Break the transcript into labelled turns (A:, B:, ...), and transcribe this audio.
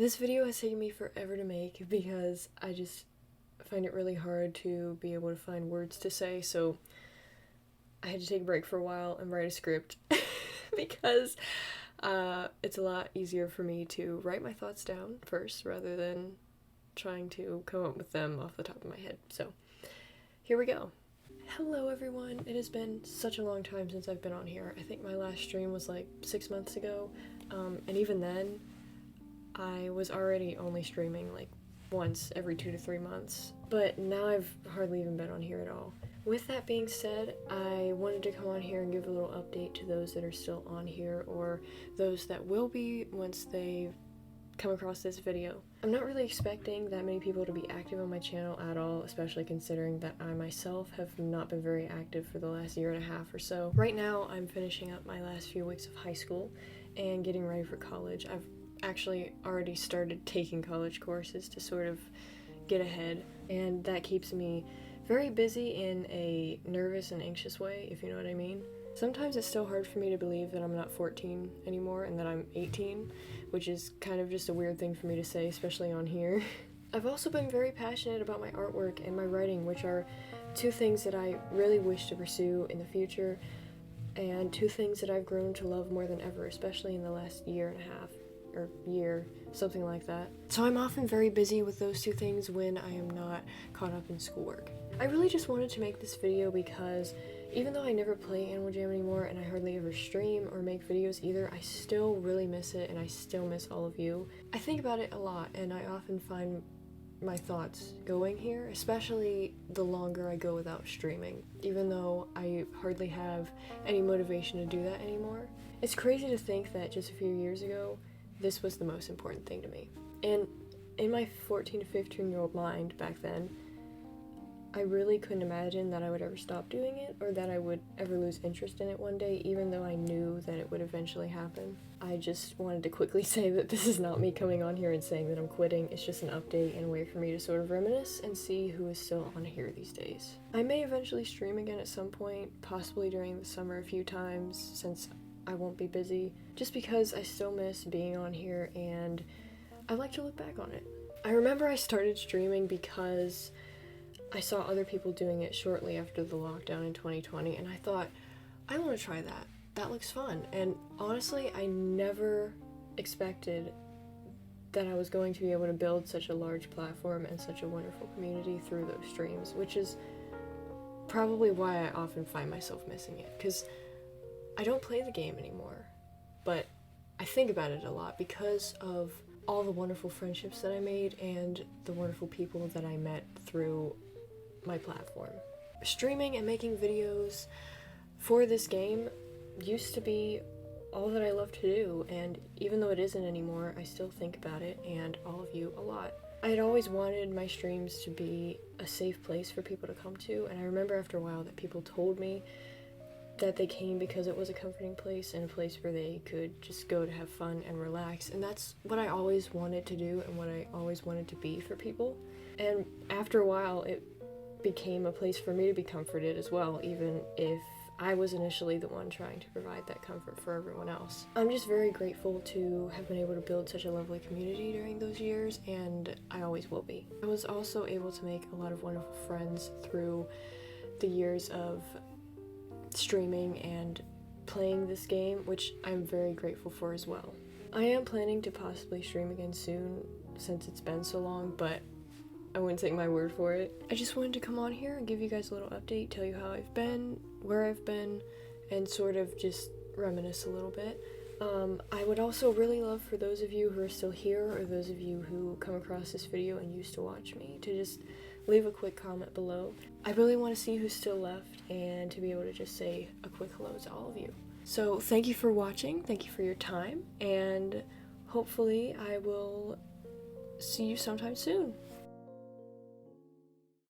A: This video has taken me forever to make because I just find it really hard to be able to find words to say, so I had to take a break for a while and write a script because it's a lot easier for me to write my thoughts down first rather than trying to come up with them off the top of my head. So here we go. Hello everyone, it has been such a long time since I've been on here. I think my last stream was like 6 months ago, and even then I was already only streaming like once every 2 to 3 months, but now I've hardly even been on here at all. With that being said, I wanted to come on here and give a little update to those that are still on here or those that will be once they come across this video. I'm not really expecting that many people to be active on my channel at all, especially considering that I myself have not been very active for the last year and a half or so. Right now I'm finishing up my last few weeks of high school and getting ready for college. I've actually already started taking college courses to sort of get ahead, and that keeps me very busy in a nervous and anxious way, if you know what I mean. Sometimes it's still hard for me to believe that I'm not 14 anymore and that I'm 18, which is kind of just a weird thing for me to say, especially on here. I've also been very passionate about my artwork and my writing, which are two things that I really wish to pursue in the future, and two things that I've grown to love more than ever, especially in the last year and a half. Or year, something like that. So I'm often very busy with those two things when I am not caught up in schoolwork. I really just wanted to make this video because even though I never play Animal Jam anymore and I hardly ever stream or make videos either, I still really miss it and I still miss all of you. I think about it a lot and I often find my thoughts going here, especially the longer I go without streaming, even though I hardly have any motivation to do that anymore. It's crazy to think that just a few years ago, this was the most important thing to me. And in my 14 to 15-year-old mind back then, I really couldn't imagine that I would ever stop doing it or that I would ever lose interest in it one day, even though I knew that it would eventually happen. I just wanted to quickly say that this is not me coming on here and saying that I'm quitting. It's just an update and a way for me to sort of reminisce and see who is still on here these days. I may eventually stream again at some point, possibly during the summer a few times, since I won't be busy, just because I still miss being on here and I like to look back on it. I remember I started streaming because I saw other people doing it shortly after the lockdown in 2020 and I thought, I want to try that. That looks fun. And honestly, I never expected that I was going to be able to build such a large platform and such a wonderful community through those streams, which is probably why I often find myself missing it, because I don't play the game anymore, but I think about it a lot because of all the wonderful friendships that I made and the wonderful people that I met through my platform. Streaming and making videos for this game used to be all that I loved to do, and even though it isn't anymore, I still think about it and all of you a lot. I had always wanted my streams to be a safe place for people to come to, and I remember after a while that people told me that they came because it was a comforting place and a place where they could just go to have fun and relax, and that's what I always wanted to do and what I always wanted to be for people. And after a while it became a place for me to be comforted as well, even if I was initially the one trying to provide that comfort for everyone else. I'm just very grateful to have been able to build such a lovely community during those years, and I always will be. I was also able to make a lot of wonderful friends through the years of streaming and playing this game, which I'm very grateful for as well. I am planning to possibly stream again soon since it's been so long, but I wouldn't take my word for it. I just wanted to come on here and give you guys a little update, tell you how I've been, where I've been, and sort of just reminisce a little bit. I would also really love for those of you who are still here or those of you who come across this video and used to watch me to just leave a quick comment below. I really want to see who's still left and to be able to just say a quick hello to all of you. So thank you for watching, thank you for your time, and hopefully I will see you sometime soon.